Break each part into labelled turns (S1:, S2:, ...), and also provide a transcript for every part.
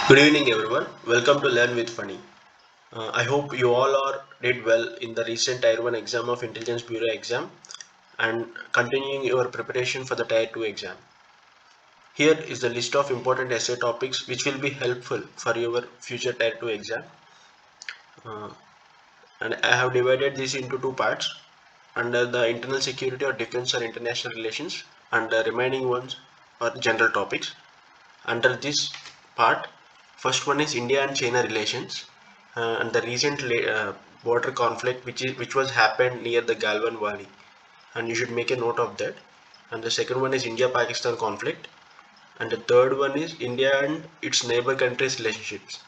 S1: Good evening, everyone. Welcome to Learn with Funny. I hope you all are did well in the recent Tier 1 exam of Intelligence Bureau exam and continuing your preparation for the Tier 2 exam. Here is the list of important essay topics which will be helpful for your future Tier 2 exam. Uh, and I have divided this into two parts under the internal security or defense or international relations, and the remaining ones are general topics. Under this part, first one is India and China relations, and the recent border conflict which was happened near the Galwan Valley, and you should make a note of that. And the second one is India-Pakistan conflict, and the third one is India and its neighbor countries relationships.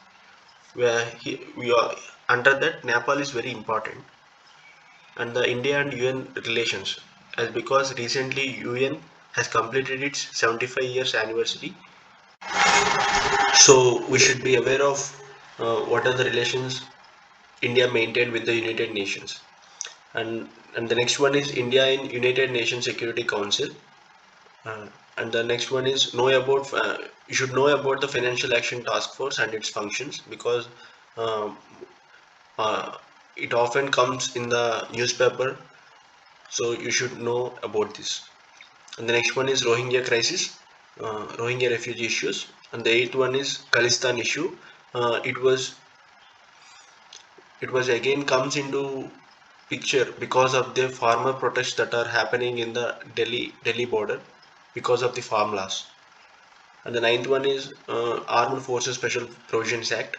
S1: We are under that Nepal is very important, and the India and UN relations, as because recently UN has completed its 75 years anniversary. So we should be aware of what are the relations India maintained with the United Nations. And the next one is India in United Nations Security Council. Uh, and the next one is you should know about the Financial Action Task Force and its functions, because um, uh, it often comes in the newspaper, so you should know about this. And the next one is Rohingya crisis, Rohingya refugee issues. And the eighth one is Khalistan issue. Uh, it was again comes into picture because of the farmer protests that are happening in the Delhi border because of the farm laws. And the ninth one is Armed Forces Special Provisions Act.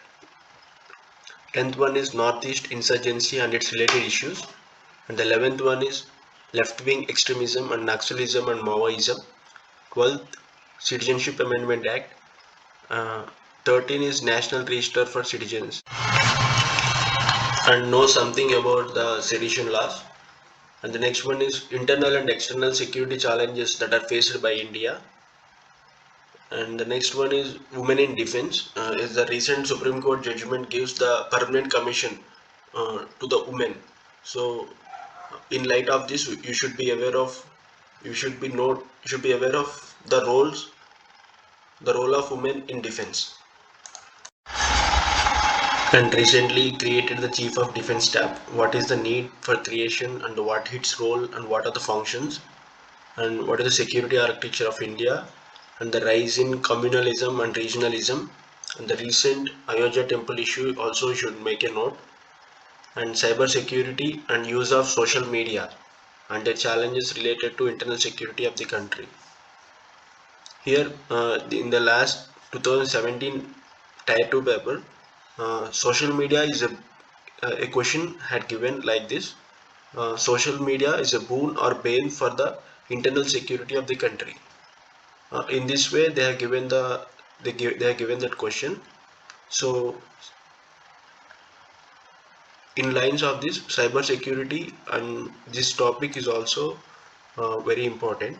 S1: Tenth one is Northeast insurgency and its related issues. And the 11th one is left-wing extremism and Naxalism and Maoism. 12th, Citizenship Amendment Act. Uh, 13 is National Register for Citizens, and know something about the sedition laws. And the next one is internal and external security challenges that are faced by India. And the next one is women in defense. Is the recent Supreme Court judgment gives the permanent commission to the women. So, in light of this, you should be aware of, you should be aware of the role of women in defense. And recently created the Chief of Defense Staff. What is the need for creation, and what its role, and what are the functions, and what is the security architecture of India, and the rise in communalism and regionalism, and the recent Ayodhya temple issue also should make a note, and cyber security and use of social media, and the challenges related to internal security of the country. Here, in the last 2017 Tier 2 paper, social media is a question had given like this: social media is a boon or bane for the internal security of the country. In this way, they have given they have given that question. So, in lines of this, cyber security and this topic is also very important.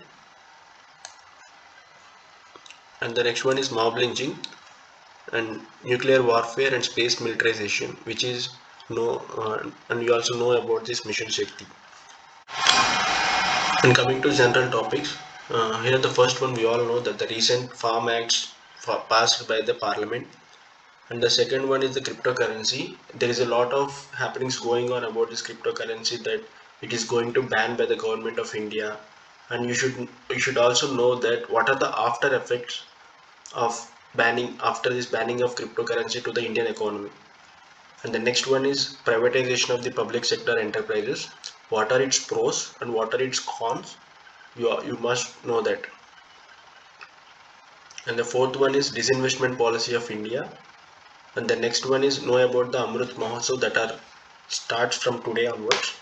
S1: And the next one is mob lynching and nuclear warfare and space militarization, which is and you also know about this mission Shakti. And coming to general topics, here the first one we all know that the recent Farm Acts passed by the Parliament, and the second one is the cryptocurrency. There is a lot of happenings going on about this cryptocurrency, that it is going to ban by the government of India, and you should also know that what are the after effects of banning after this banning of cryptocurrency to the Indian economy. And the next one is privatization of the public sector enterprises. What are its pros and what are its cons? You must know that. And the fourth one is disinvestment policy of India. And the next one is know about the Amrit Mahotsav that are starts from today onwards.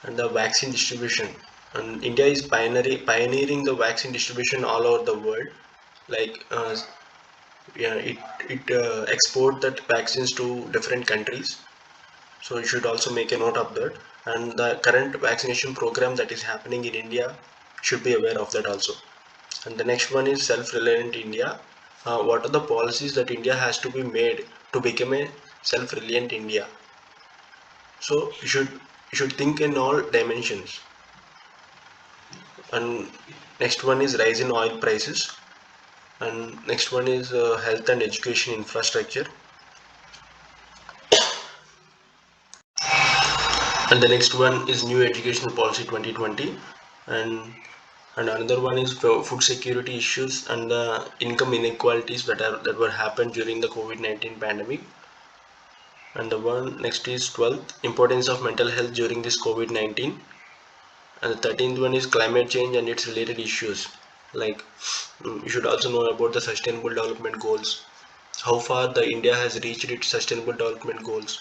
S1: And the vaccine distribution. And India is pioneering the vaccine distribution all over the world. Like yeah, it export that vaccines to different countries. So you should also make a note of that. And the current vaccination program that is happening in India should be aware of that also. And the next one is self-reliant India. What are the policies that India has to be made to become a self-reliant India? So you should think in all dimensions. And next one is rise in oil prices. and next one is health and education infrastructure, and the next one is new educational policy 2020, and another one is food security issues and the income inequalities that were happened during the COVID-19 pandemic. And the one next is 12th importance of mental health during this COVID-19, and the 13th one is climate change and its related issues. Like you should also know about the sustainable development goals, how far the India has reached its sustainable development goals,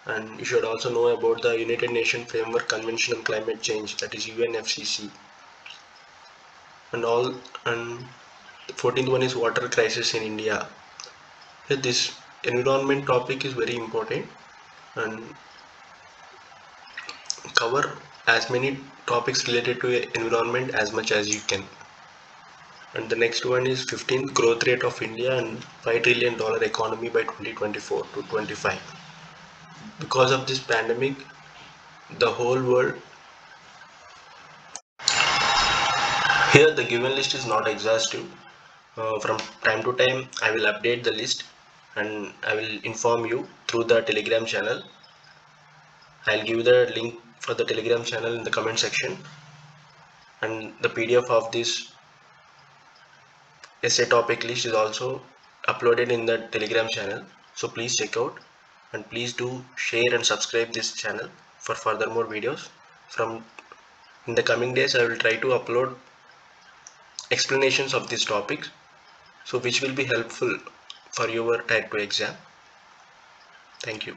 S1: and you should also know about the United Nations Framework Convention on Climate Change, that is UNFCCC, and all. And the 14th one is water crisis in India. Yeah, this environment topic is very important, and cover as many topics related to environment as much as you can. And the next one is 15th growth rate of India and $5 trillion economy by 2024 to 25. Because of this pandemic, the whole world. Here the given list is not exhaustive. From time to time I will update the list and I will inform you through the Telegram channel. I'll give the link for the Telegram channel in the comment section, and the PDF of this essay topic list is also uploaded in the Telegram channel. So please check out, and please do share and subscribe this channel for further more videos. From in the coming days I will try to upload explanations of these topics, so which will be helpful for your type 2 exam. Thank you.